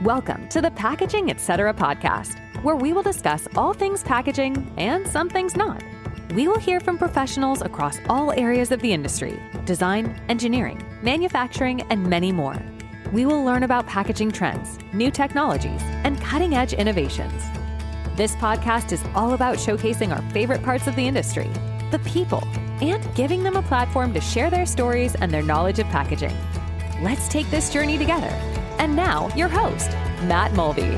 Welcome to the Packaging Etc. podcast, where we will discuss all things packaging and some things not. We will hear from professionals across all areas of the industry: design, engineering, manufacturing, and many more. We will learn about packaging trends, new technologies, and cutting-edge innovations. This podcast is all about showcasing our favorite parts of the industry, the people, and giving them a platform to share their stories and their knowledge of packaging. Let's take this journey together. And now, your host, Matt Mulvey.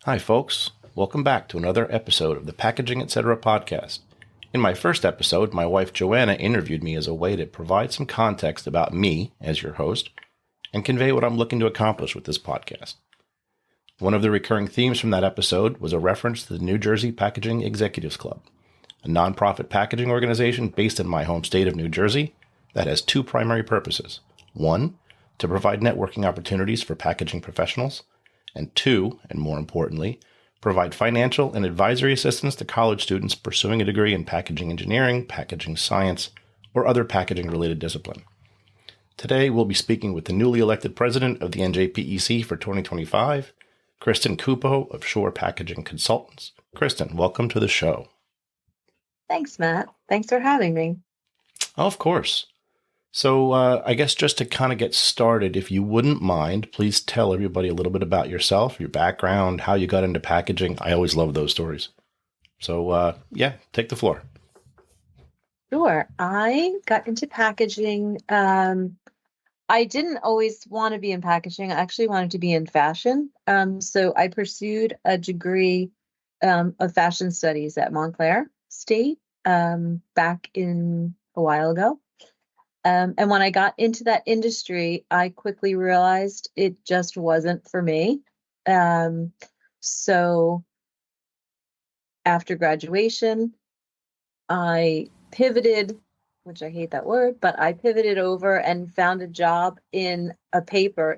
Hi, folks. Welcome back to another episode of the Packaging Etc. podcast. In my first episode, my wife Joanna interviewed me as a way to provide some context about me as your host and convey what I'm looking to accomplish with this podcast. One of the recurring themes from that episode was a reference to the New Jersey Packaging Executives Club, a nonprofit packaging organization based in my home state of New Jersey that has two primary purposes. One, to provide networking opportunities for packaging professionals, and two, and more importantly, provide financial and advisory assistance to college students pursuing a degree in packaging engineering, packaging science, or other packaging-related discipline. Today, we'll be speaking with the newly elected president of the NJPEC for 2025, Christen Cupo of Shore Packaging Consultants. Christen, welcome to the show. Thanks, Matt. Thanks for having me. Oh, of course. So I guess just to kind of get started, if you wouldn't mind, please tell everybody a little bit about yourself, your background, how you got into packaging. I always love those stories. So take the floor. Sure. I got into packaging. I didn't always want to be in packaging. I actually wanted to be in fashion. So I pursued a degree of fashion studies at Montclair State back in a while ago. And when I got into that industry, I quickly realized it just wasn't for me. So after graduation, I pivoted, which I hate that word, but I pivoted over and found a job in the paper.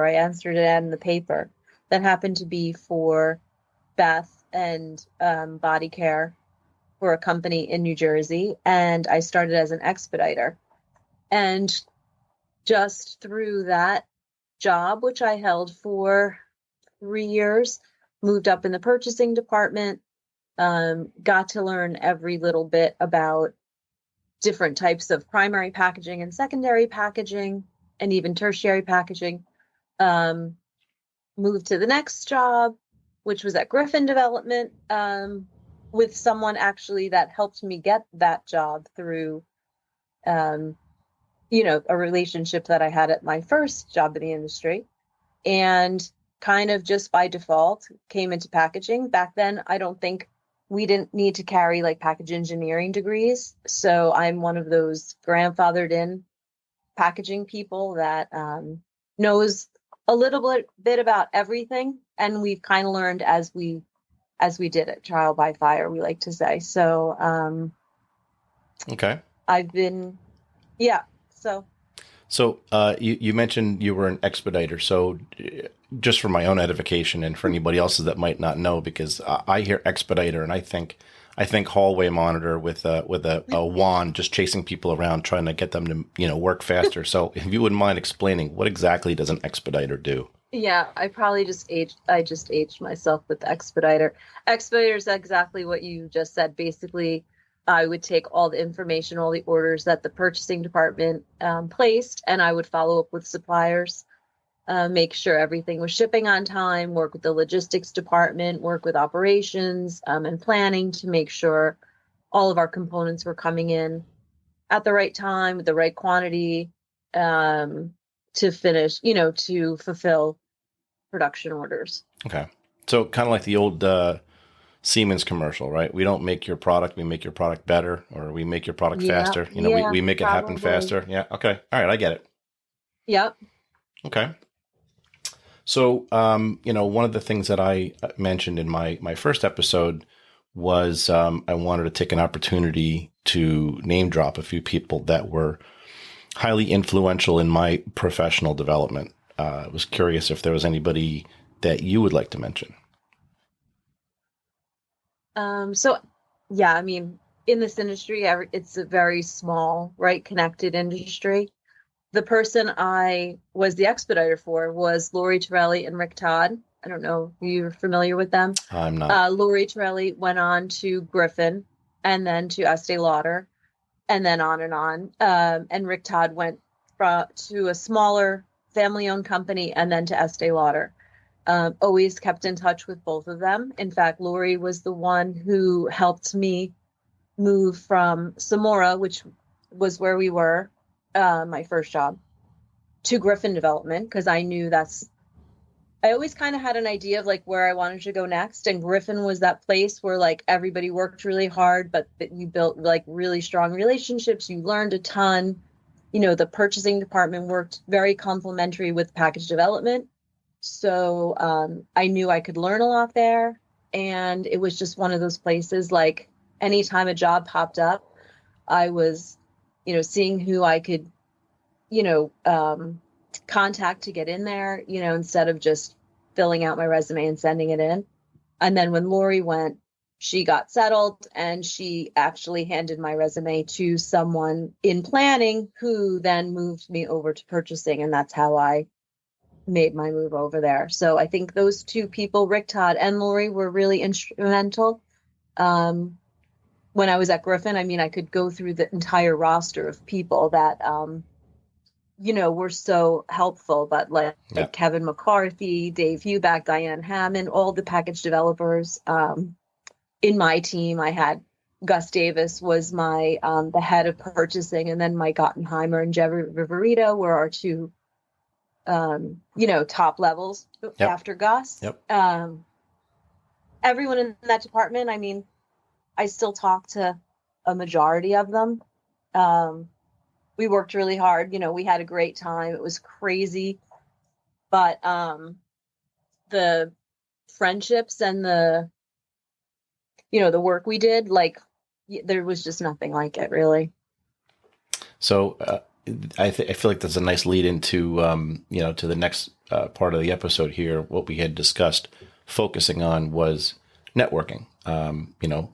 I answered it in the paper that happened to be for bath and body care for a company in New Jersey. And I started as an expediter. And just through that job, which I held for 3 years, moved up in the purchasing department, got to learn every little bit about different types of primary packaging and secondary packaging, and even tertiary packaging. Moved to the next job, which was at Griffin Development, with someone actually that helped me get that job through, a relationship that I had at my first job in the industry, and kind of just by default came into packaging. Back then, I don't think we didn't need to carry like package engineering degrees. So I'm one of those grandfathered in packaging people that knows a little bit about everything. And we've kind of learned as we did it, trial by fire, we like to say. So Okay. I've been, So you mentioned you were an expediter. So just for my own edification and for anybody else's that might not know, because I hear expediter and I think hallway monitor with a wand just chasing people around trying to get them to work faster. So if you wouldn't mind explaining, what exactly does an expediter do? Yeah, I just aged myself with expediter. Expediter is exactly what you just said. Basically, I would take all the information, all the orders that the purchasing department placed, and I would follow up with suppliers, make sure everything was shipping on time, work with the logistics department, work with operations and planning to make sure all of our components were coming in at the right time, with the right quantity, to finish, to fulfill production orders. Okay. So kind of like the old Siemens commercial, right? We don't make your product, we make your product better, or we make your product faster. We make it happen faster. Yeah. Okay. All right. I get it. Yep. Okay. So, one of the things that I mentioned in my first episode was I wanted to take an opportunity to name drop a few people that were highly influential in my professional development. I was curious if there was anybody that you would like to mention. So yeah, I mean, in this industry, it's a very small, right, connected industry. The person I was the expediter for was Lori Tirelli and Rick Todd. I don't know if you're familiar with them. I'm not. Lori Tirelli went on to Griffin and then to Estee Lauder and then on and on. And Rick Todd went to a smaller family-owned company and then to Estee Lauder. Always kept in touch with both of them. In fact, Lori was the one who helped me move from Samora, which was where we were, my first job, to Griffin Development, because I knew I always kind of had an idea of like where I wanted to go next. And Griffin was that place where like everybody worked really hard, but that you built like really strong relationships. You learned a ton. The purchasing department worked very complementary with package development. So I knew I could learn a lot there. And it was just one of those places, like anytime a job popped up, I was, seeing who I could, contact to get in there, instead of just filling out my resume and sending it in. And then when Lori went, she got settled and she actually handed my resume to someone in planning who then moved me over to purchasing. And that's how I made my move over there. So I think those two people, Rick Todd and Lori, were really instrumental. When I was at Griffin, I mean, I could go through the entire roster of people that, were so helpful, but like Kevin McCarthy, Dave Huback, Diane Hammond, all the package developers. In my team, I had Gus Davis was my the head of purchasing, and then Mike Ottenheimer and Jerry Viverito were our two top levels after Gus. Everyone in that department, I mean, I still talk to a majority of them. We worked really hard. We had a great time. It was crazy. But the friendships and the work we did, like, there was just nothing like it, really. So I feel like that's a nice lead into, to the next part of the episode here. What we had discussed focusing on was networking.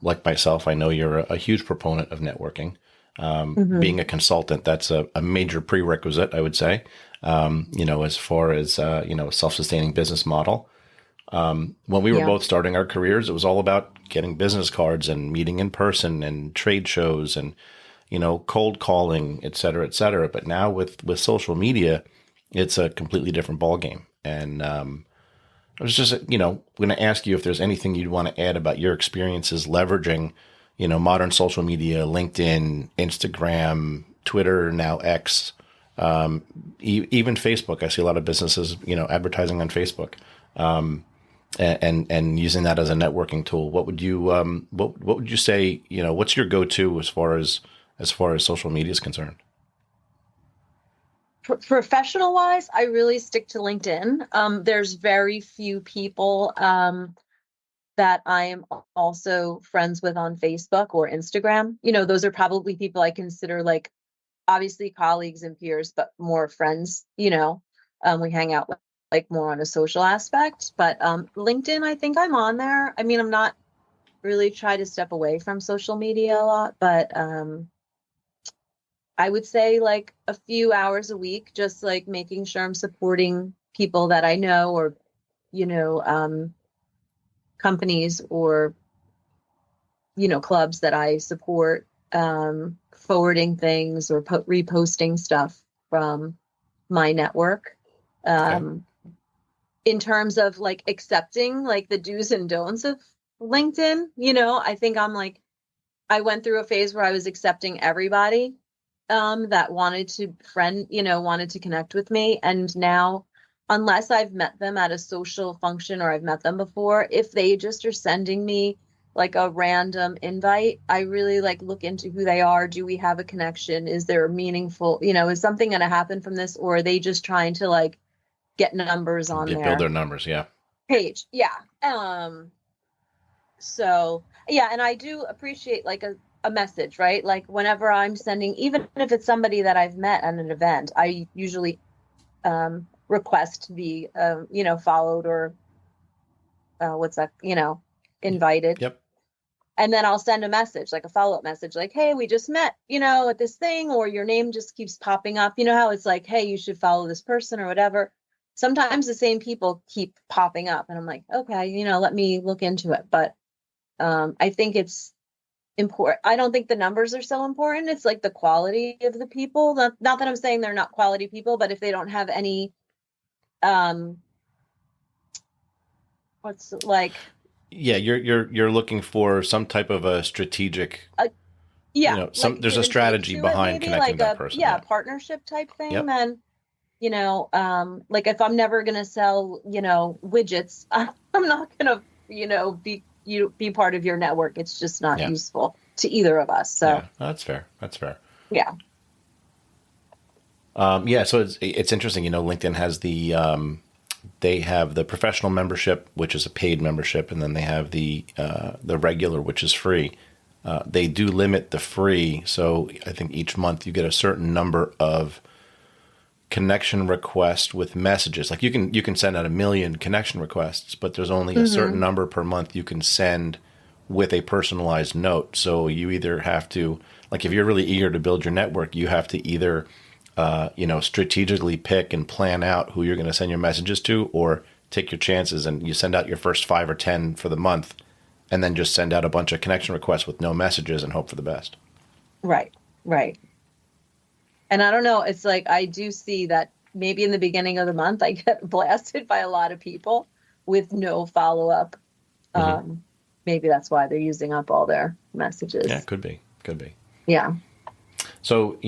Like myself, I know you're a huge proponent of networking. Being a consultant, that's a major prerequisite, I would say, as far as, self-sustaining business model. When we were both starting our careers, it was all about getting business cards and meeting in person and trade shows and, cold calling, et cetera, et cetera. But now with social media, it's a completely different ballgame. And I was just, going to ask you if there's anything you'd want to add about your experiences leveraging, modern social media, LinkedIn, Instagram, Twitter, now X, even Facebook. I see a lot of businesses, advertising on Facebook, and using that as a networking tool. What would you, what would you say, what's your go-to as far as social media is concerned? Professional wise, I really stick to LinkedIn. There's very few people that I am also friends with on Facebook or Instagram. Those are probably people I consider like obviously colleagues and peers, but more friends. We hang out like more on a social aspect. But LinkedIn, I think I'm on there. I mean, I'm not really trying to step away from social media a lot, but I would say like a few hours a week, just like making sure I'm supporting people that I know or, companies or, clubs that I support, forwarding things or reposting stuff from my network. In terms of like accepting like the do's and don'ts of LinkedIn, I think I went through a phase where I was accepting everybody that wanted to wanted to connect with me. And now, unless I've met them at a social function or I've met them before, if they just are sending me like a random invite, I really like look into who they are. Do we have a connection? Is there a meaningful, is something going to happen from this? Or are they just trying to like get numbers on there? Build their numbers. Yeah. Page. Yeah. So yeah. And I do appreciate like a message, right? Like whenever I'm sending, even if it's somebody that I've met at an event, I usually request to be, followed or what's that, invited. Yep. And then I'll send a message, like a follow-up message, like, hey, we just met, at this thing, or your name just keeps popping up. You know how it's like, hey, you should follow this person or whatever. Sometimes the same people keep popping up and I'm like, okay, let me look into it. But I think it's important. I don't think the numbers are so important. It's like the quality of the people. Not that I'm saying they're not quality people, but if they don't have any, what's like, Yeah, you're looking for some type of a strategic, yeah, there's a strategy behind connecting that person. Yeah, partnership type thing. Yep. Then, like if I'm never gonna sell, widgets, I'm not gonna, be part of your network. It's just not useful to either of us. So yeah, that's fair. Yeah. So it's interesting. LinkedIn has they have the professional membership, which is a paid membership, and then they have the regular, which is free. They do limit the free, so I think each month you get a certain number of connection requests with messages. Like you can send out 1 million connection requests, but there's only a certain number per month you can send with a personalized note. So you either have to, like, if you're really eager to build your network, you have to either strategically pick and plan out who you're going to send your messages to, or take your chances and you send out your first 5 or 10 for the month and then just send out a bunch of connection requests with no messages and hope for the best. Right. And I don't know, it's like, I do see that maybe in the beginning of the month, I get blasted by a lot of people with no follow-up. Maybe that's why they're using up all their messages. Yeah, could be. Yeah. So,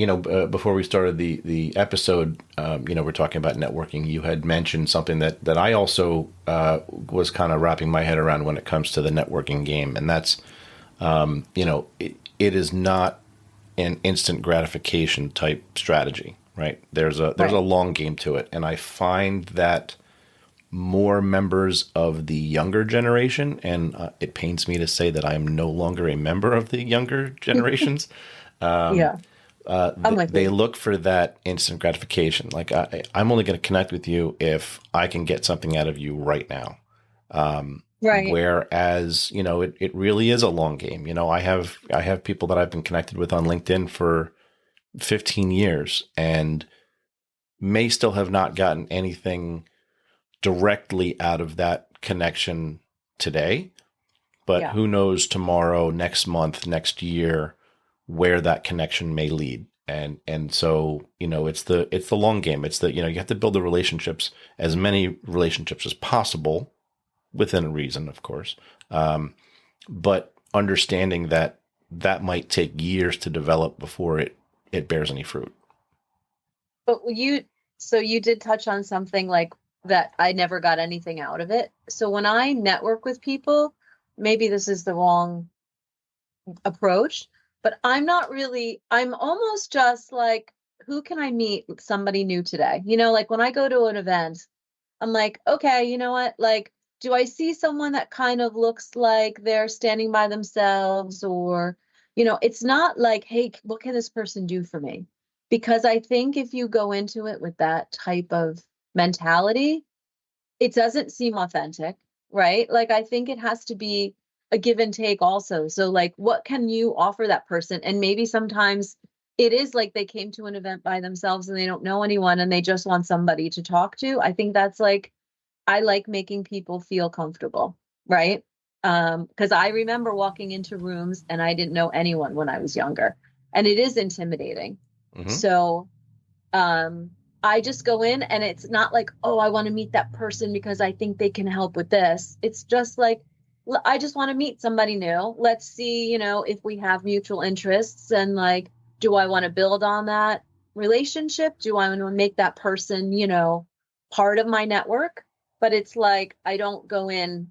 before we started the episode, we're talking about networking. You had mentioned something that I also was kind of wrapping my head around when it comes to the networking game. And that's, it is not an instant gratification type strategy, right? There's a long game to it. And I find that more members of the younger generation, and it pains me to say that I am no longer a member of the younger generations. They look for that instant gratification. Like I'm only going to connect with you if I can get something out of you right now. Right. Whereas, it really is a long game. I have people that I've been connected with on LinkedIn for 15 years and may still have not gotten anything directly out of that connection today. But who knows tomorrow, next month, next year, where that connection may lead. And so, it's the long game. It's you have to build the relationships, as many relationships as possible within reason, of course. But understanding that might take years to develop before it bears any fruit. But you did touch on something like that. I never got anything out of it. So when I network with people, maybe this is the wrong approach, but I'm almost just like, who can I meet somebody new today? Like when I go to an event, I'm like, okay, you know what? Like, do I see someone that kind of looks like they're standing by themselves, or, it's not like, hey, what can this person do for me? Because I think if you go into it with that type of mentality, it doesn't seem authentic, right? Like, I think it has to be a give and take also. So like, what can you offer that person? And maybe sometimes it is like they came to an event by themselves and they don't know anyone and they just want somebody to talk to. I think that's like, I like making people feel comfortable, right? Because I remember walking into rooms and I didn't know anyone when I was younger, and it is intimidating. So I just go in and it's not like, oh, I want to meet that person because I think they can help with this. It's just like, I just want to meet somebody new. Let's see, if we have mutual interests, and like, do I want to build on that relationship? Do I want to make that person, part of my network? But it's like, I don't go in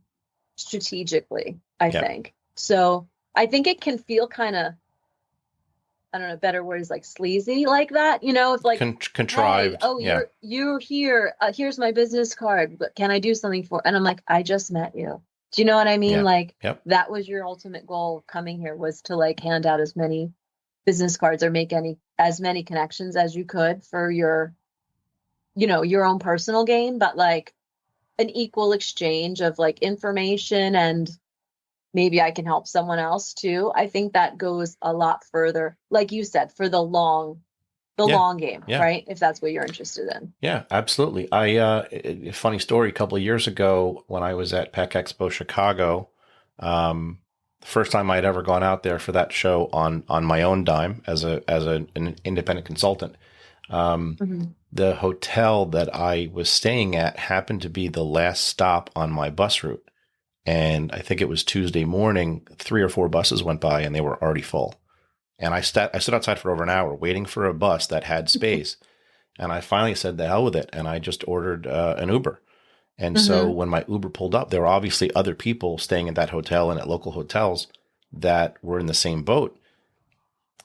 strategically, I think. So I think it can feel kind of, I don't know, better words, like sleazy like that, if like contrived. Hey, oh, you're here. Here's my business card. But can I do something for? And I'm like, I just met you. Do you know what I mean? Like that was your ultimate goal of coming here, was to like hand out as many business cards or make as many connections as you could for your, your own personal gain, but like an equal exchange of like information and maybe I can help someone else too. I think that goes a lot further, like you said, for the long game, Yeah. right? If that's what you're interested in. Yeah, absolutely. A funny story, a couple of years ago when I was at PEC Expo Chicago, the first time I'd ever gone out there for that show on my own dime as an independent consultant. The hotel that I was staying at happened to be the last stop on my bus route. And I think it was Tuesday morning, 3 or 4 buses went by and they were already full. And I stood outside for over an hour waiting for a bus that had space. And I finally said, the hell with it. And I just ordered an Uber. And so when my Uber pulled up, there were obviously other people staying at that hotel and at local hotels that were in the same boat.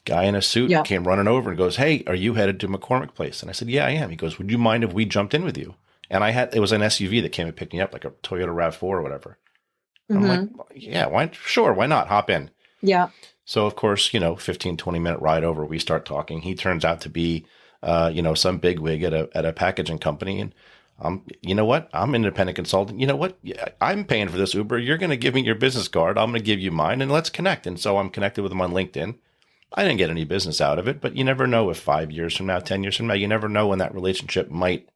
Guy in a suit came running over and goes, "Hey, are you headed to McCormick Place?" And I said, "Yeah, I am." He goes, "Would you mind if we jumped in with you?" And it was an SUV that came and picked me up, like a Toyota RAV4 or whatever. I'm like, "Yeah, why not? Hop in." Yeah. So of course, 15, 20-minute ride over, we start talking. He turns out to be, some bigwig at a packaging company. And you know what? I'm an independent consultant. You know what? Yeah, I'm paying for this Uber. You're going to give me your business card. I'm going to give you mine and let's connect. And so I'm connected with him on LinkedIn. I didn't get any business out of it, but you never know if 5 years from now, 10 years from now, you never know when that relationship might,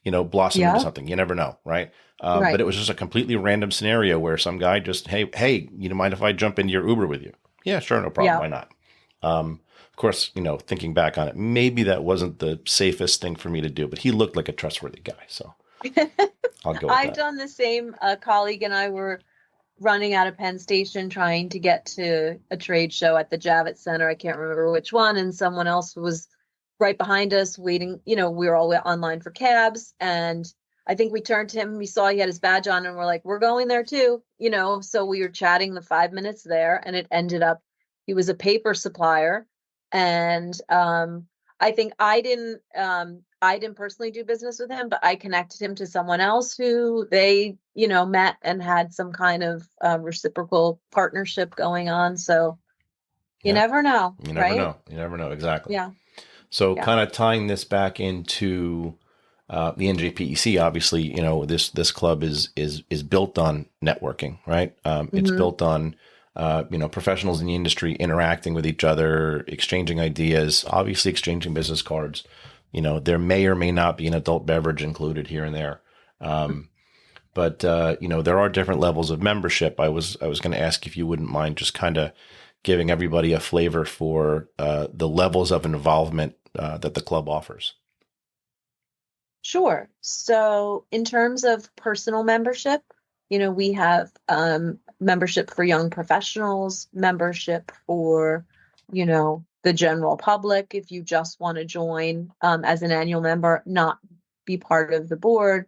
blossom into something. You never know. Right. But it was just a completely random scenario where some guy just, hey, you don't mind if I jump into your Uber with you? Yeah, sure. No problem. Why not? Of course, thinking back on it, maybe that wasn't the safest thing for me to do, but he looked like a trustworthy guy. So I'll go with I've that. done the same. A colleague and I were running out of Penn Station trying to get to a trade show at the Javits Center. I can't remember which one. And someone else was right behind us waiting. We were all online for cabs. And I think we turned to him. We saw he had his badge on and we're like, we're going there too. So we were chatting the 5 minutes there and it ended up, he was a paper supplier. And I think I didn't personally do business with him, but I connected him to someone else who they, met and had some kind of reciprocal partnership going on. So you never know. You never know. You never know. Exactly. Yeah. So kind of tying this back into the NJPEC, obviously, this club is built on networking, right? It's built on professionals in the industry interacting with each other, exchanging ideas, obviously exchanging business cards. There may or may not be an adult beverage included here and there. But there are different levels of membership. I was going to ask if you wouldn't mind just kind of giving everybody a flavor for the levels of involvement that the club offers. Sure. So in terms of personal membership, we have membership for young professionals, membership for, the general public. If you just want to join as an annual member, not be part of the board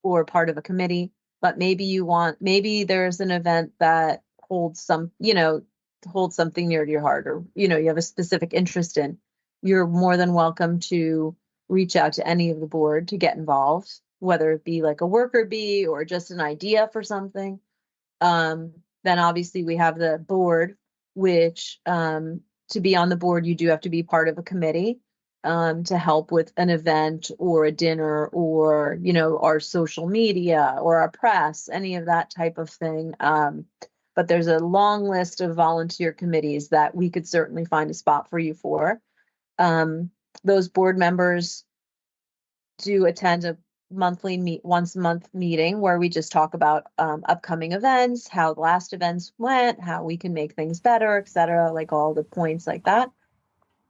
or part of a committee, but maybe there's an event that holds something near to your heart, or, you have a specific interest in, you're more than welcome to reach out to any of the board to get involved, whether it be like a worker bee or just an idea for something. Then obviously we have the board, which to be on the board, you do have to be part of a committee to help with an event or a dinner or, our social media or our press, any of that type of thing. But there's a long list of volunteer committees that we could certainly find a spot for you for. Those board members do attend a once a month meeting where we just talk about upcoming events, how the last events went, how we can make things better, et cetera, like all the points like that.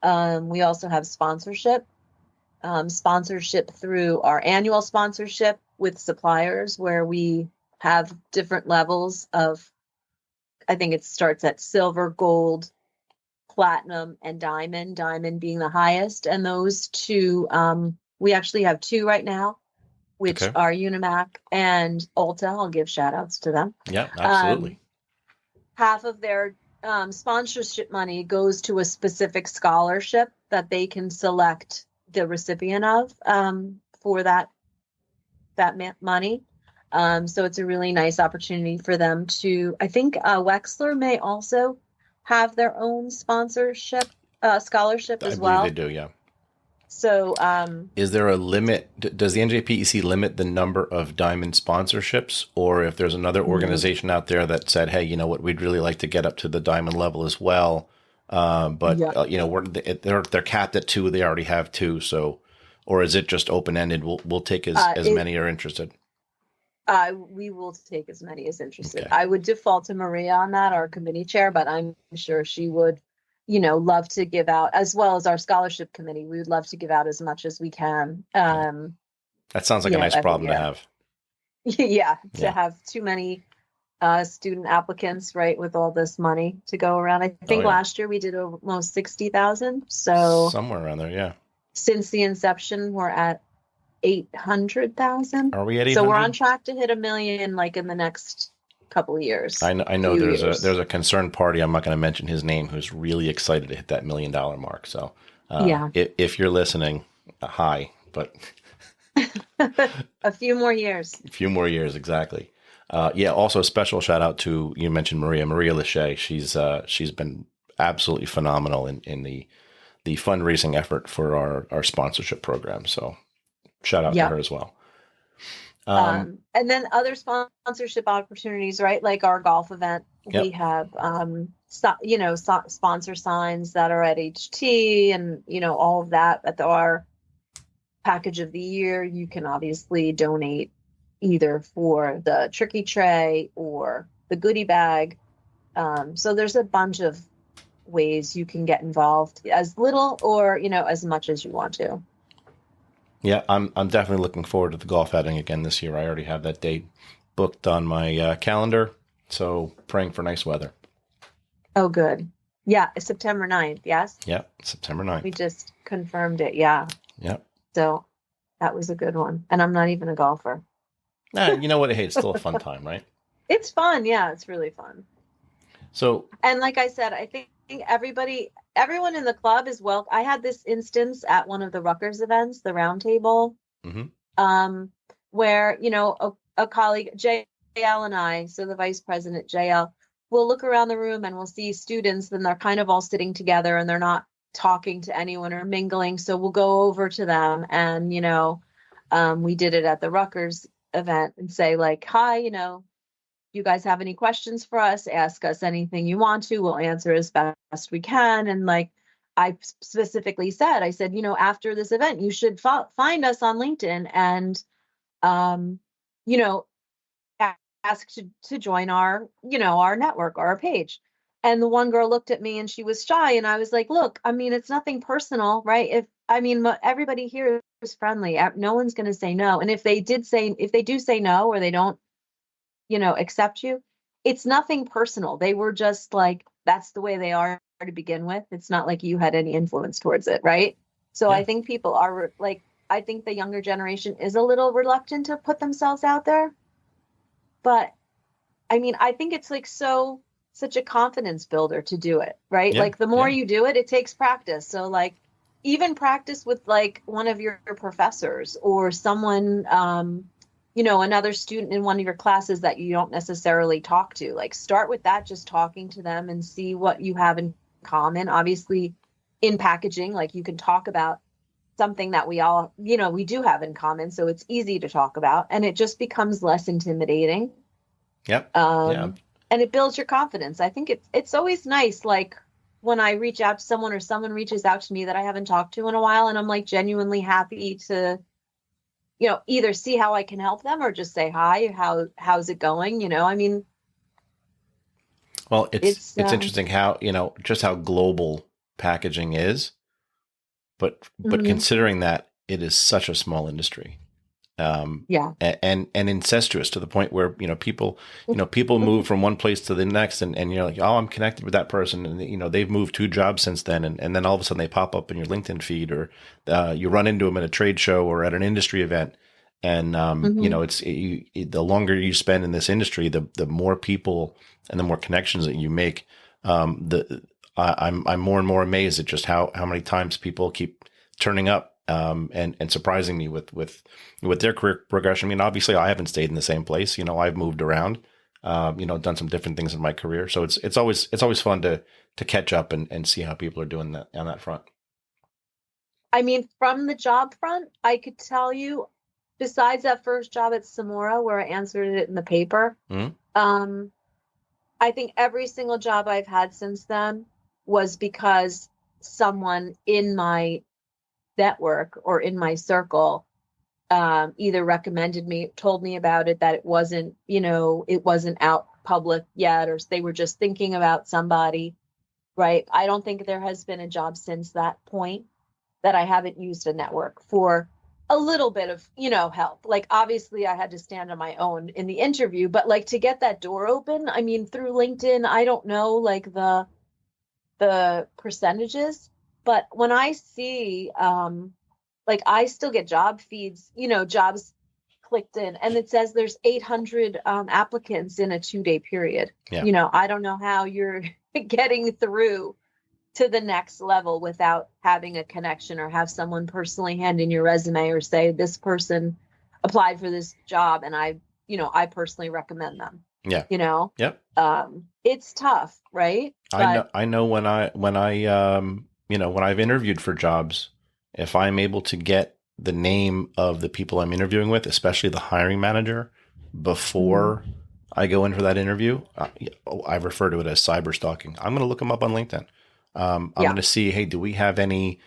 We also have sponsorship through our annual sponsorship with suppliers, where we have different levels of, I think it starts at silver, gold, platinum, and diamond being the highest. And those two, we actually have 2 right now, which are Unimac and Ulta. I'll give shout outs to them. Yeah, absolutely. Half of their sponsorship money goes to a specific scholarship that they can select the recipient of for that money. So it's a really nice opportunity for them to, I think Wexler may also have their own sponsorship scholarship as well. I believe they do, yeah. So, Is there a limit? Does the NJPEC limit the number of diamond sponsorships? Or if there's another organization out there that said, hey, you know what, we'd really like to get up to the diamond level as well. But yeah. they're capped at 2. They already have 2. So, or is it just open-ended? We'll take as many are interested. We will take as many as interested. Okay. I would default to Maria on that, our committee chair, but I'm sure she would, love to give out, as well as our scholarship committee. We would love to give out as much as we can. That sounds like a nice problem to have. Yeah, to have too many student applicants, right, with all this money to go around. I think last year we did almost 60,000. So somewhere around there, yeah. Since the inception, we're at 800,000. Are we at 800? So we're on track to hit 1 million, like in the next couple of years. I know there's a concerned party. I'm not going to mention his name, who's really excited to hit that $1 million mark. So if you're listening, hi, but a few more years. A few more years, exactly. Also a special shout out to, you mentioned Maria Lachey. She's been absolutely phenomenal in the fundraising effort for our sponsorship program. So shout out to her as well. And then other sponsorship opportunities, right? Like our golf event, we have, sponsor signs that are at HT and, all of that at our package of the year. You can obviously donate either for the tricky tray or the goodie bag. So there's a bunch of ways you can get involved, as little or, as much as you want to. Yeah, I'm definitely looking forward to the golf outing again this year. I already have that date booked on my calendar, so praying for nice weather. Oh, good. Yeah, it's September 9th, yes? Yeah, September 9th. We just confirmed it, yeah. Yep. So that was a good one. And I'm not even a golfer. Nah, you know what? Hey, it's still a fun time, right? It's fun, yeah, it's really fun. So, and like I said, I think everyone in the club is well. I had this instance at one of the Rutgers events, the roundtable, where, a colleague, JL and I, so the vice president, JL, will look around the room and we'll see students and they're kind of all sitting together and they're not talking to anyone or mingling. So we'll go over to them and, we did it at the Rutgers event and say like, hi, you guys have any questions for us? Ask us anything you want to. We'll answer as best we can. And like I specifically said, after this event, you should find us on LinkedIn and, ask to join our, our network or our page. And the one girl looked at me and she was shy. And I was like, look, it's nothing personal, right? Everybody here is friendly. No one's going to say no. And if they do say no, or they don't, accept you, it's nothing personal. They were just like, that's the way they are to begin with. It's not like you had any influence towards it. Right. So I think people are like, I think the younger generation is a little reluctant to put themselves out there. But I think it's like such a confidence builder to do it. Right. Like the more you do it, it takes practice. So like even practice with like one of your professors or someone, another student in one of your classes that you don't necessarily talk to. Like start with that, just talking to them and see what you have in common. Obviously in packaging, like you can talk about something that we all, we do have in common. So it's easy to talk about and it just becomes less intimidating. Yep. And it builds your confidence. I think it's always nice. Like when I reach out to someone or someone reaches out to me that I haven't talked to in a while and I'm like genuinely happy to, either see how I can help them or just say, hi, how's it going? Well, it's interesting how, just how global packaging is, but considering that it is such a small industry, and incestuous to the point where, people move from one place to the next and you're like, oh, I'm connected with that person. And, they've moved 2 jobs since then. And then all of a sudden they pop up in your LinkedIn feed or you run into them at a trade show or at an industry event. And, the longer you spend in this industry, the more people and the more connections that you make. I'm more and more amazed at just how many times people keep turning up, and surprising me with their career progression. Obviously I haven't stayed in the same place. I've moved around, done some different things in my career. So it's always fun to catch up and see how people are doing that on that front. I mean, from the job front, I could tell you, besides that first job at Samora where I answered it in the paper, I think every single job I've had since then was because someone in my network or in my circle either recommended me, told me about it, that it wasn't, it wasn't out public yet, or they were just thinking about somebody, right? I don't think there has been a job since that point that I haven't used a network for a little bit of, help. Like, obviously I had to stand on my own in the interview, but like to get that door open, I mean, through LinkedIn, I don't know like the percentages, but when I see, like I still get job feeds, jobs clicked in, and it says there's 800 applicants in a 2-day period. Yeah. I don't know how you're getting through to the next level without having a connection or have someone personally hand in your resume or say this person applied for this job and I personally recommend them. Yeah. Yep. It's tough, right? I know when I've interviewed for jobs, if I'm able to get the name of the people I'm interviewing with, especially the hiring manager, before I go in for that interview, I refer to it as cyber stalking. I'm going to look them up on LinkedIn. I'm going to see, hey, do we have any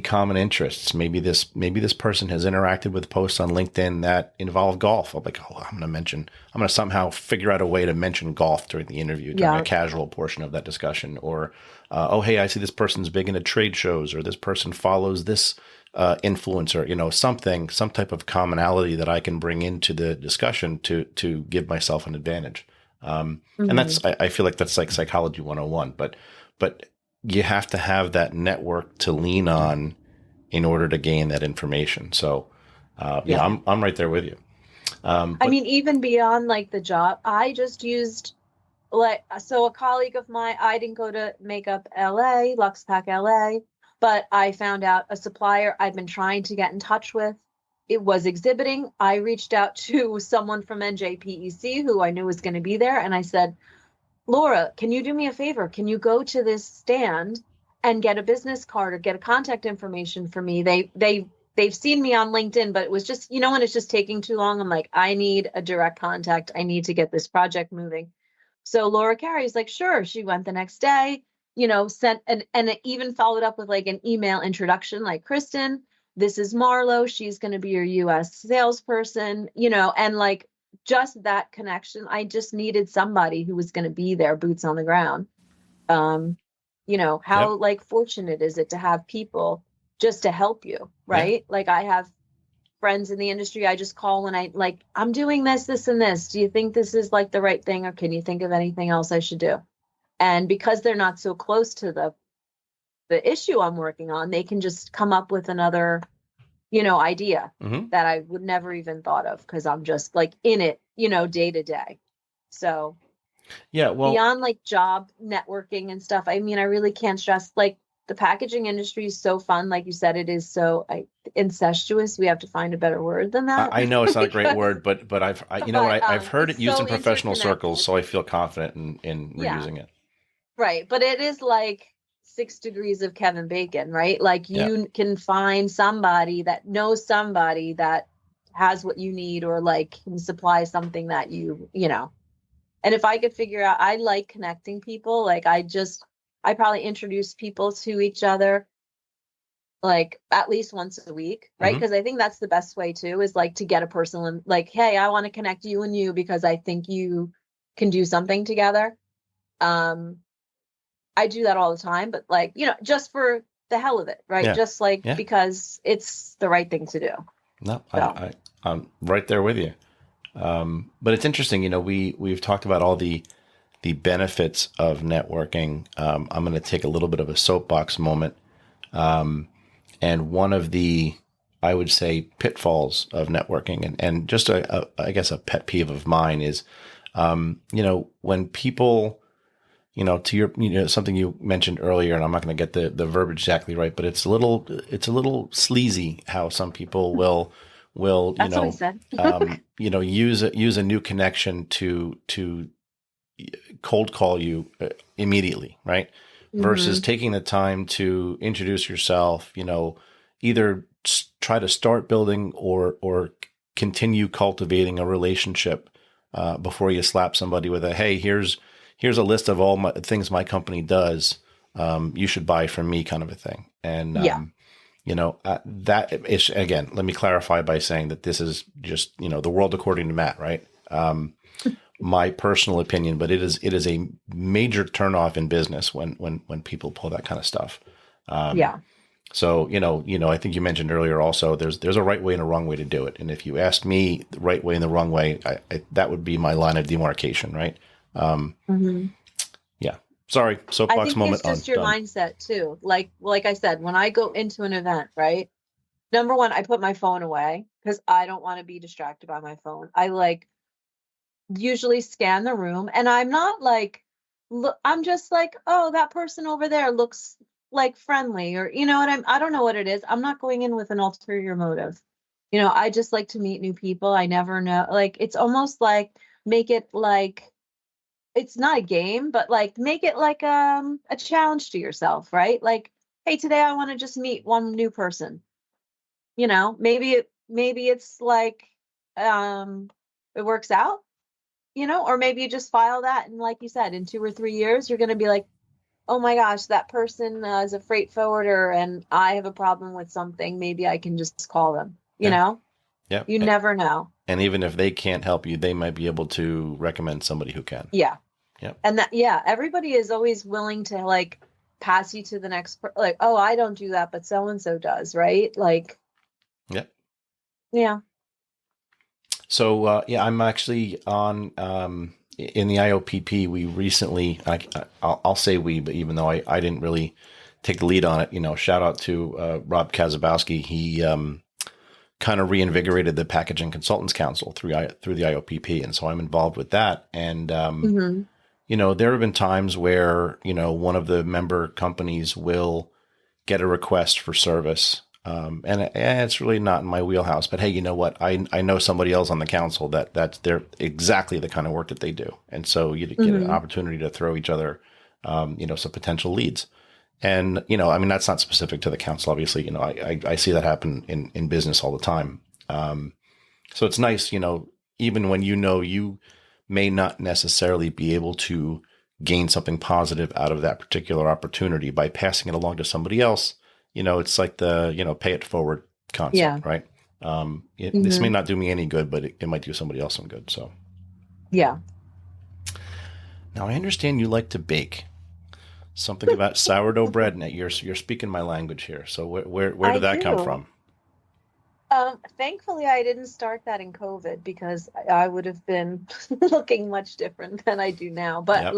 common interests? Maybe this person has interacted with posts on LinkedIn that involve golf. I'm like, I'm going to somehow figure out a way to mention golf during the interview, during a casual portion of that discussion. Or, hey, I see this person's big into trade shows, or this person follows this influencer, some type of commonality that I can bring into the discussion to give myself an advantage. And I feel like that's like psychology 101, but you have to have that network to lean on in order to gain that information. So, I'm right there with you. I mean, even beyond like the job, I just used a colleague of mine, I didn't go to Makeup LA, LuxPack LA, but I found out a supplier I'd been trying to get in touch with. It was exhibiting. I reached out to someone from NJPEC who I knew was going to be there. And I said, Laura, can you do me a favor? Can you go to this stand and get a business card or get a contact information for me? They've seen me on LinkedIn, but it was just, when it's just taking too long, I'm like, I need a direct contact. I need to get this project moving. So Laura Carey's like, sure. She went the next day, sent and it even followed up with like an email introduction, like, Christen, this is Marlo. She's going to be your US salesperson, and like, just that connection. I just needed somebody who was going to be there, boots on the ground. How like fortunate is it to have people just to help you, right? Yeah. Like I have friends in the industry. I just call when I'm doing this, and this. Do you think this is like the right thing, or can you think of anything else I should do? And because they're not so close to the issue I'm working on, they can just come up with another idea that I would never even thought of because I'm just like in it, day to day. So beyond like job networking and stuff, I mean, I really can't stress, like, the packaging industry is so fun. Like you said, it is so incestuous. We have to find a better word than that. I know it's not a great word, but I've heard it used in professional circles, so I feel confident in reusing it. Right. But it is like 6 degrees of Kevin Bacon, right? Like you can find somebody that knows somebody that has what you need, or like can supply something that and if I could figure out, I like connecting people. Like I probably introduce people to each other like at least once a week, right? Because I think that's the best way too, is like to get a person like, hey, I want to connect you and you because I think you can do something together. I do that all the time, but like, just for the hell of it, right? Yeah. Just like because it's the right thing to do. No, so. I'm right there with you. But it's interesting, we've talked about all the benefits of networking. I'm going to take a little bit of a soapbox moment. And one of the, I would say, pitfalls of networking and just I guess a pet peeve of mine is, when people, to your, something you mentioned earlier, and I'm not going to get the verbiage exactly right, but it's a little sleazy how some people will That's what I said. use a new connection to cold call you immediately, right? Versus taking the time to introduce yourself, either try to start building or continue cultivating a relationship before you slap somebody with a, hey, here's a list of all things my company does. You should buy from me, kind of a thing. And that is, again, let me clarify by saying that this is just the world according to Matt, right? My personal opinion, but it is a major turnoff in business when people pull that kind of stuff. So, I think you mentioned earlier also there's a right way and a wrong way to do it. And if you asked me the right way and the wrong way, that would be my line of demarcation, right? Yeah. Sorry. Soapbox I think moment. it's just your mindset too. Like I said, when I go into an event, right? Number one, I put my phone away because I don't want to be distracted by my phone. I usually scan the room, and I'm not I'm just like, oh, that person over there looks like friendly, or I don't know what it is. I'm not going in with an ulterior motive. I just like to meet new people. I never know. It's almost like make it like it's not a game, but make it like a challenge to yourself, right? Like, hey, today I want to just meet one new person. Maybe it's like it works out, or maybe you just file that, and like you said, in 2 or 3 years, you're going to be like, oh my gosh, that person is a freight forwarder, and I have a problem with something. Maybe I can just call them. Yeah. You never know. And even if they can't help you, they might be able to recommend somebody who can. Yeah. Yep. And everybody is always willing to pass you to the next oh, I don't do that, but so and so does, right? Yep. Yeah. So I'm actually on in the IOPP. We recently, I'll say we, but even though I didn't really take the lead on it, shout out to Rob Kazabowski. He kind of reinvigorated the Packaging Consultants Council through the IOPP, and so I'm involved with that. And there have been times where one of the member companies will get a request for service. And it's really not in my wheelhouse, but hey, you know what? I know somebody else on the council that's they're exactly the kind of work that they do. And so you get an opportunity to throw each other, some potential leads. And, that's not specific to the council. Obviously, I see that happen in business all the time. So it's nice, even when you may not necessarily be able to gain something positive out of that particular opportunity by passing it along to somebody else. It's like the, pay it forward concept, right? This may not do me any good, but it might do somebody else some good. So, yeah. Now I understand you like to bake. Something about sourdough bread. Now you're speaking my language here. So where did that come from? Thankfully, I didn't start that in COVID because I would have been looking much different than I do now. But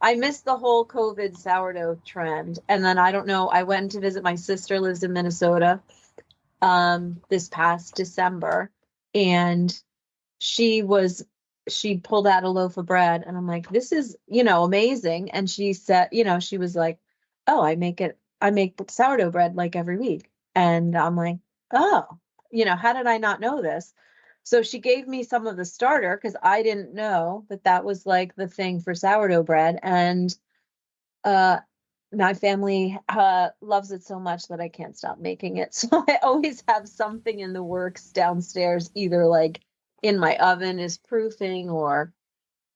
I missed the whole COVID sourdough trend. And then I don't know, I went to visit my sister, lives in Minnesota, this past December, and she pulled out a loaf of bread, and I'm like, this is, amazing. And she said, she was like, oh, I make sourdough bread every week. And I'm like, oh, how did I not know this? So she gave me some of the starter because I didn't know that was the thing for sourdough bread. And my family loves it so much that I can't stop making it. So I always have something in the works downstairs, either in my oven is proofing or,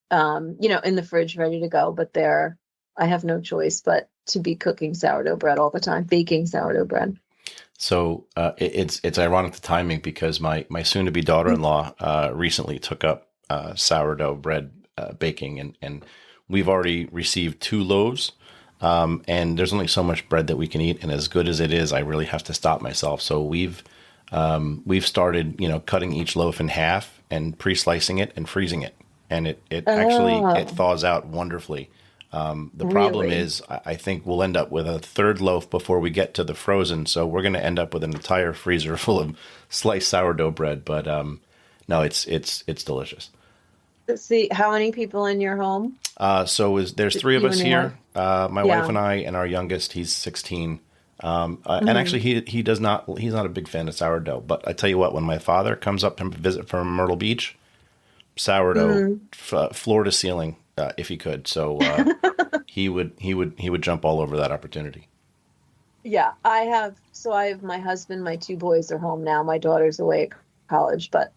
in the fridge ready to go. But I have no choice but to be cooking sourdough bread all the time, baking sourdough bread. So it's ironic the timing because my soon-to-be daughter-in-law recently took up sourdough bread baking, and we've already received 2 loaves. And there's only so much bread that we can eat, and as good as it is, I really have to stop myself. So we've started cutting each loaf in half and pre-slicing it and freezing it, and it actually thaws out wonderfully. The problem is, I think we'll end up with a 3rd loaf before we get to the frozen. So we're going to end up with an entire freezer full of sliced sourdough bread. But no, it's delicious. Let's see, how many people in your home? There's 3 of us here. My wife and I, and our youngest, he's 16. And actually he's not a big fan of sourdough. But I tell you what, when my father comes up to visit from Myrtle Beach, sourdough, floor to ceiling. If he could, so he would jump all over that opportunity. Yeah, I have my husband, my two boys are home now. My daughter's away at college, but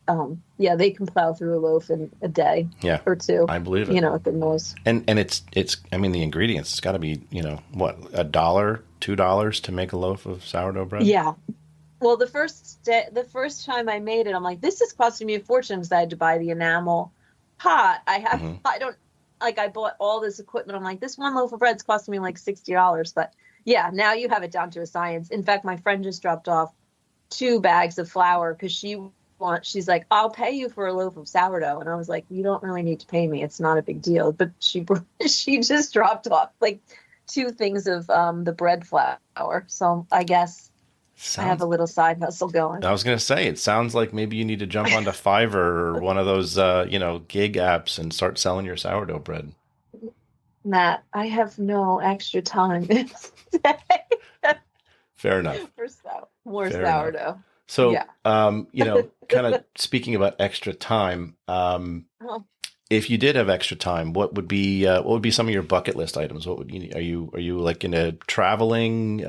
yeah, they can plow through a loaf in a day Yeah, or two, I believe it. at the most. And it's I mean the ingredients, it's got to be, what, $1, $2 to make a loaf of sourdough bread? Yeah. Well, the first time I made it, I'm like, this is costing me a fortune because I had to buy the enamel pot. Hmm. I don't like, I bought all this equipment. I'm like, this one loaf of bread's costing me like $60. But yeah, now you have it down to a science. In fact, my friend just dropped off 2 bags of flour because she's like, I'll pay you for a loaf of sourdough. And I was like, you don't really need to pay me. It's not a big deal. But she just dropped off like 2 things of the bread flour. So I guess I have a little side hustle going. I was going to say, it sounds like maybe you need to jump onto Fiverr or one of those, gig apps and start selling your sourdough bread. Matt, I have no extra time Fair enough. for more Fair enough. sourdough. So, Yeah. kind of speaking about extra time, Oh, if you did have extra time, what would be some of your bucket list items? What would you, are you like into traveling,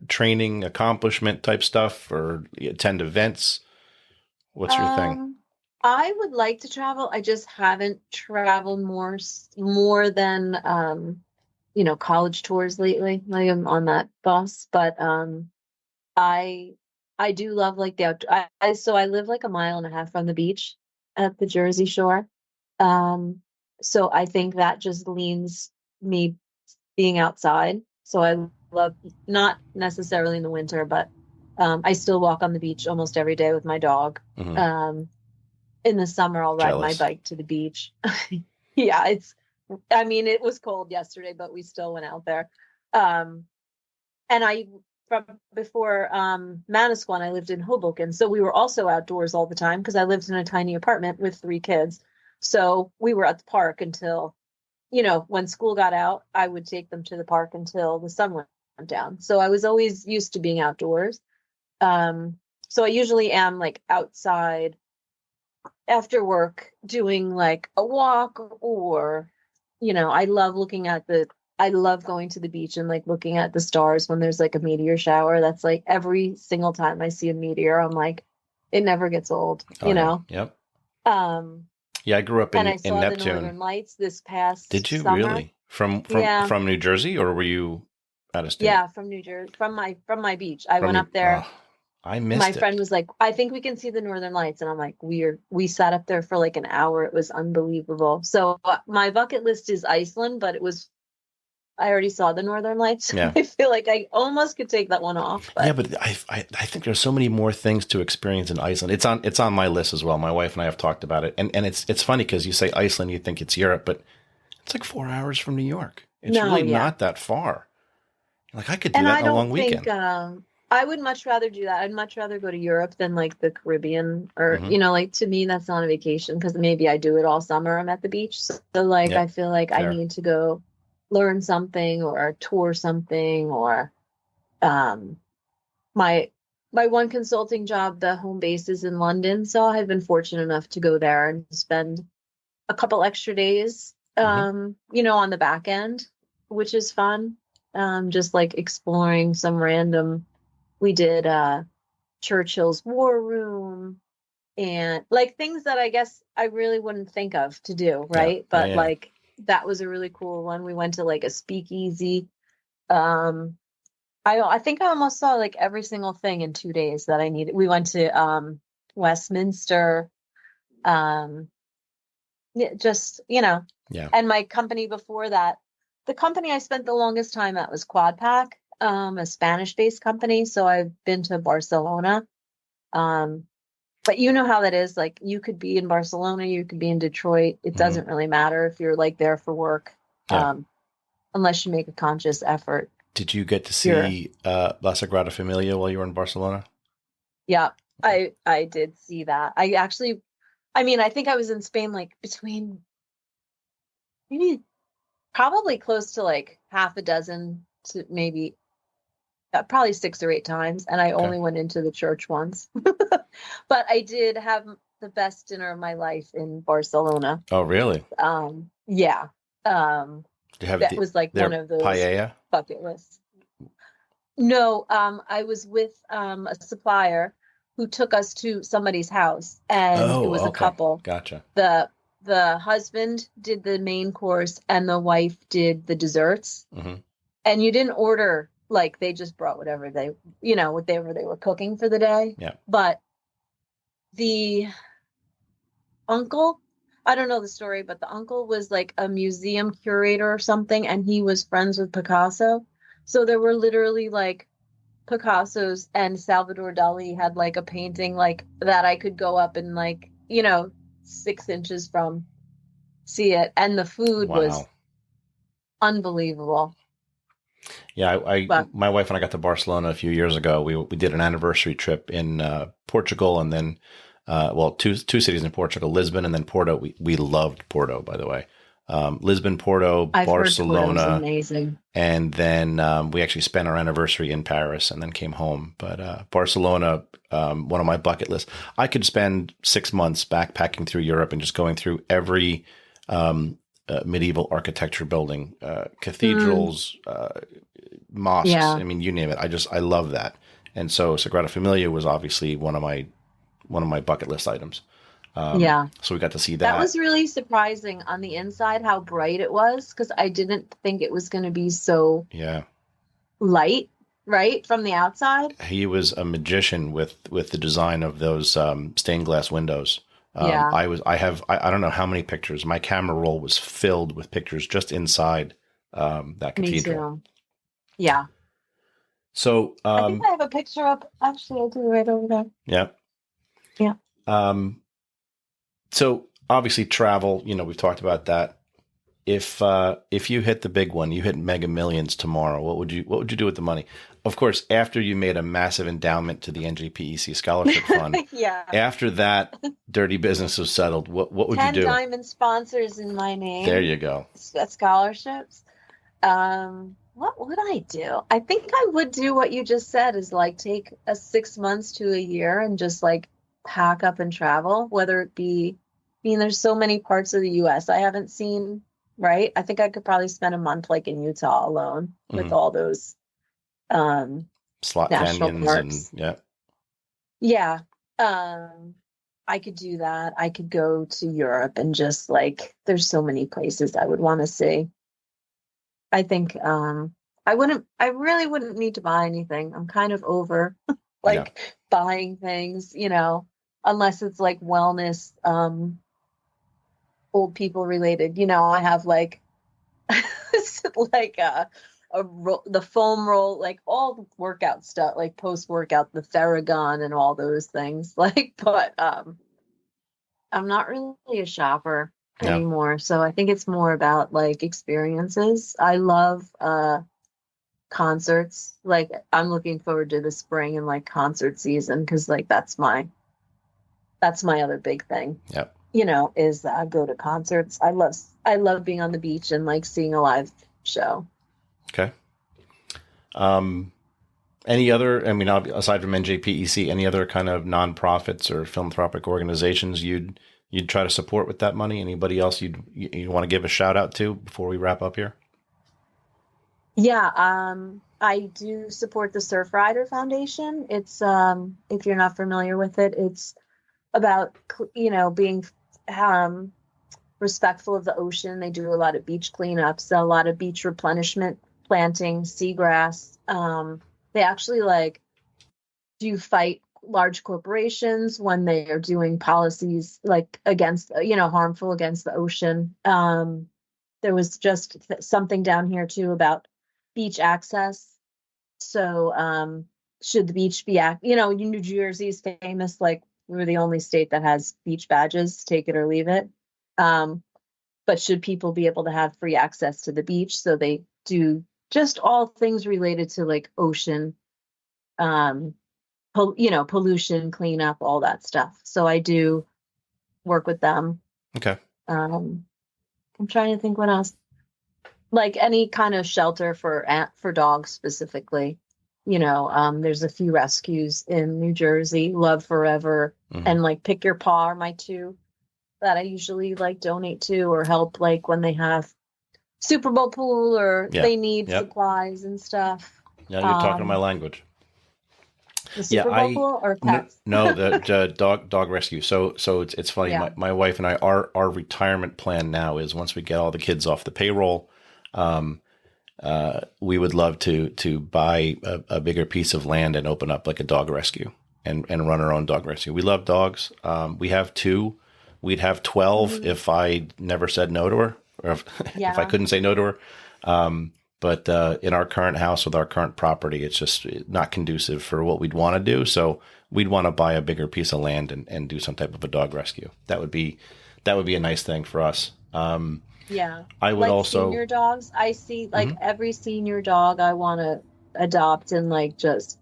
training, accomplishment type stuff, or you attend events? What's your thing? I would like to travel. I just haven't traveled more than college tours lately. Like I'm on that bus, but I I do love like the outdoor. So I live like a mile and a half from the beach at the Jersey Shore. So I think that just leans me being outside. So I love, not necessarily in the winter, but I still walk on the beach almost every day with my dog. Hmm. In the summer, I'll ride my Jealous. bike to the beach. Yeah, it was cold yesterday, but we still went out there. Um, and from before Manasquan, I lived in Hoboken. So we were also outdoors all the time because I lived in a tiny apartment with 3 kids. So we were at the park until, when school got out, I would take them to the park until the sun went down. So I was always used to being outdoors. So I usually am like outside after work doing like a walk, or I love going to the beach and like looking at the stars when there's like a meteor shower. That's like every single time I see a meteor, I'm like, it never gets old, Oh, yeah. Yep. um Yeah, I grew up and I in saw the Neptune. Northern Lights this past Did you summer. really? From Yeah. New Jersey, or were you out of state? Yeah, from New Jersey, from my beach. I went From up there. I My missed friend it. was like, I think we can see the Northern Lights. And I'm like, we sat up there for like an hour. It was unbelievable. So my bucket list is Iceland, but I already saw the Northern Lights. Yeah. I feel like I almost could take that one off. But Yeah, but I think there's so many more things to experience in Iceland. It's on my list as well. My wife and I have talked about it, and it's funny because you say Iceland, you think it's Europe, but it's like 4 hours from New York. It's no, really yeah. not that far. Like I could do And that I in a long don't think, weekend. I would much rather do that. I'd much rather go to Europe than like the Caribbean, or, Hmm. like to me, that's not a vacation because maybe I do it all summer. I'm at the beach. So like, I Yep. feel like I Fair. need to go learn something or tour something, or, um, my one consulting job, the home base is in London. So I've been fortunate enough to go there and spend a couple extra days, Hmm. on the back end, which is fun. Just like exploring some random, we did Churchill's War Room and like things that I guess I really wouldn't think of to do, Yeah. right? But Yeah. like that was a really cool one. We went to like a speakeasy. Um I think I almost saw like every single thing in 2 days that I needed. We went to Westminster. Um yeah, just, Yeah. and my company before that, the company I spent the longest time at was QuadPack, a Spanish-based company. So I've been to Barcelona. Um, but you know how that is. Like you could be in Barcelona, you could be in Detroit. It Hmm. doesn't really matter if you're like there for work, Yeah. unless you make a conscious effort. Did you get to You're, see La Sagrada Familia while you were in Barcelona? yeah, I did see that. I think I was in Spain like between maybe probably close to like half a dozen to maybe probably 6 or 8 times, and I Okay. only went into the church once. But I did have the best dinner of my life in Barcelona. Oh, really? Yeah. Did you have That was like their one of those paella? bucket lists. No, I was with a supplier who took us to somebody's house, and it Oh, was a okay. couple. Gotcha. The husband did the main course and the wife did the desserts. Hmm. And you didn't order, like, they just brought whatever whatever they were cooking for the day. Yeah. But the uncle, I don't know the story, but the uncle was like a museum curator or something, and he was friends with Picasso. So there were literally like Picasso's, and Salvador Dali had like a painting like that I could go up and like, 6 inches from see it. And the food was Wow. unbelievable. Yeah, But my wife and I got to Barcelona a few years ago. We did an anniversary trip in Portugal, and then two cities in Portugal, Lisbon and then Porto. We loved Porto, by the way. Lisbon, Porto, I've heard Porto's Barcelona, amazing. and then we actually spent our anniversary in Paris and then came home. But Barcelona, one of my bucket lists. I could spend 6 months backpacking through Europe and just going through every medieval architecture building, cathedrals, mosques. Yeah. I mean, you name it. I love that. And so Sagrada Familia was obviously one of my bucket list items. Yeah. So we got to see that. That was really surprising on the inside how bright it was, because I didn't think it was going to be so Yeah. light, right, from the outside. He was a magician with the design of those stained glass windows. Yeah. I don't know how many pictures. My camera roll was filled with pictures just inside that Me cathedral. too. Yeah. So I think I have a picture up. Actually, I do right over there. yeah. Yeah. So obviously travel, we've talked about that. If you hit the big one, you hit Mega Millions tomorrow, what would you do with the money? Of course, after you made a massive endowment to the NJPEC scholarship fund, Yeah. after that dirty business was settled, what would you 10 do? diamond sponsors in my name. There you go. Scholarships. What would I do? I think I would do what you just said, is like take a 6 months to a year and just like pack up and travel, whether it be, there's so many parts of the US I haven't seen, right? I think I could probably spend a month like in Utah alone with all those Slot national canyons parks. and Yeah. I could do that. I could go to Europe and just like, there's so many places I would want to see. I think I really wouldn't need to buy anything. I'm kind of over buying things, unless it's like wellness, old people related. I have like like the foam roll, like all the workout stuff, like post workout, the Theragun and all those things. But I'm not really a shopper anymore. So I think it's more about like experiences. I love concerts. Like I'm looking forward to the spring and like concert season, because like that's my other big thing. Yep. Is go to concerts. I love being on the beach and like seeing a live show. Okay. Any other, aside from NJPEC, any other kind of nonprofits or philanthropic organizations you'd try to support with that money? Anybody else you want to give a shout out to before we wrap up here? Yeah, I do support the Surf Rider Foundation. It's if you're not familiar with it, it's about being respectful of the ocean. They do a lot of beach cleanups, a lot of beach replenishment, planting seagrass. They actually do fight large corporations when they are doing policies like against, harmful against the ocean. There was just something down here too about beach access. So should the beach be, New Jersey is famous, like we're the only state that has beach badges, take it or leave it. But should people be able to have free access to the beach? So they do just all things related to like ocean, pollution, cleanup, all that stuff. So I do work with them. Okay. I'm trying to think what else. Like any kind of shelter for dogs specifically. There's a few rescues in New Jersey, Love Forever, and like Pick Your Paw are my two that I usually like donate to or help, like when they have Super Bowl pool or they need supplies and stuff. Now you're talking my language. The Super Bowl pool or pets? No, the dog rescue. So it's funny. Yeah. My wife and I, our retirement plan now is once we get all the kids off the payroll, we would love to buy a bigger piece of land and open up like a dog rescue and run our own dog rescue. We love dogs. We have 2. We'd have 12 if I never said no to her, or if I couldn't say no to her. But in our current house with our current property, it's just not conducive for what we'd want to do. So we'd want to buy a bigger piece of land and do some type of a dog rescue. That would be a nice thing for us. Yeah. I would also senior dogs. I see every senior dog I want to adopt and just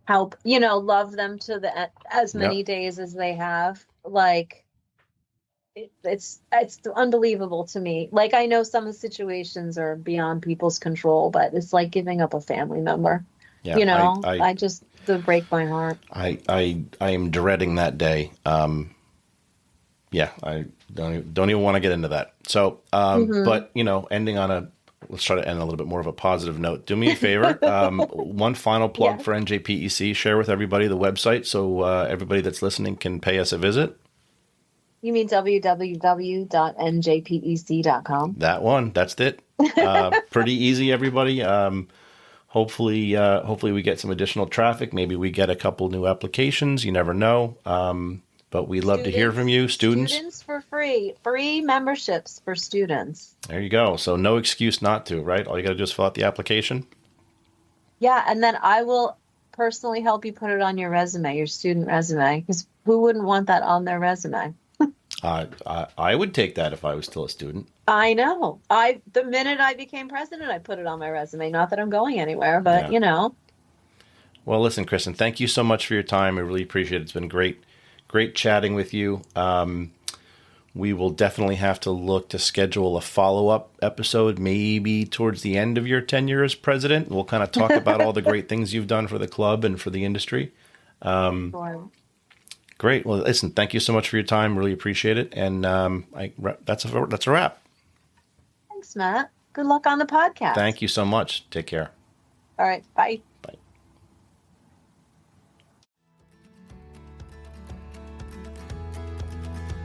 help, love them to as many days as they have. It's unbelievable to me. I know some situations are beyond people's control, but it's like giving up a family member. Yeah, I just break my heart. I am dreading that day. Yeah, I don't even want to get into that. So, but ending on let's try to end on a little bit more of a positive note. Do me a favor. One final plug for NJPEC. Share with everybody the website so everybody that's listening can pay us a visit. You mean www.njpec.com? That one. That's it. Pretty easy, everybody. Hopefully we get some additional traffic. Maybe we get a couple new applications. You never know. But we'd love to hear from you, students. Students for free. Free memberships for students. There you go. So no excuse not to, right? All you got to do is fill out the application. Yeah, and then I will personally help you put it on your resume, your student resume, because who wouldn't want that on their resume? I would take that if I was still a student. I know. The minute I became president, I put it on my resume. Not that I'm going anywhere, but Well, listen, Christen, thank you so much for your time. I really appreciate it. It's been great chatting with you. We will definitely have to look to schedule a follow-up episode, maybe towards the end of your tenure as president. We'll kind of talk about all the great things you've done for the club and for the industry. Sure. Great. Well, listen, thank you so much for your time. Really appreciate it. And that's a wrap. Thanks, Matt. Good luck on the podcast. Thank you so much. Take care. All right. Bye. Bye.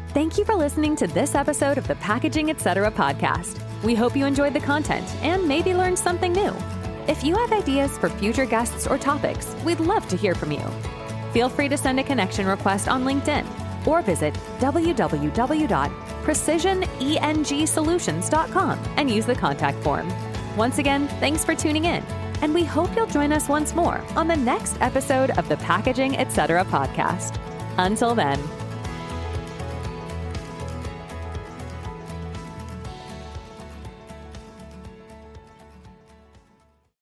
Thank you for listening to this episode of the Packaging Etc. podcast. We hope you enjoyed the content and maybe learned something new. If you have ideas for future guests or topics, we'd love to hear from you. Feel free to send a connection request on LinkedIn or visit www.precisionengsolutions.com and use the contact form. Once again, thanks for tuning in, and we hope you'll join us once more on the next episode of the Packaging Etc. podcast. Until then.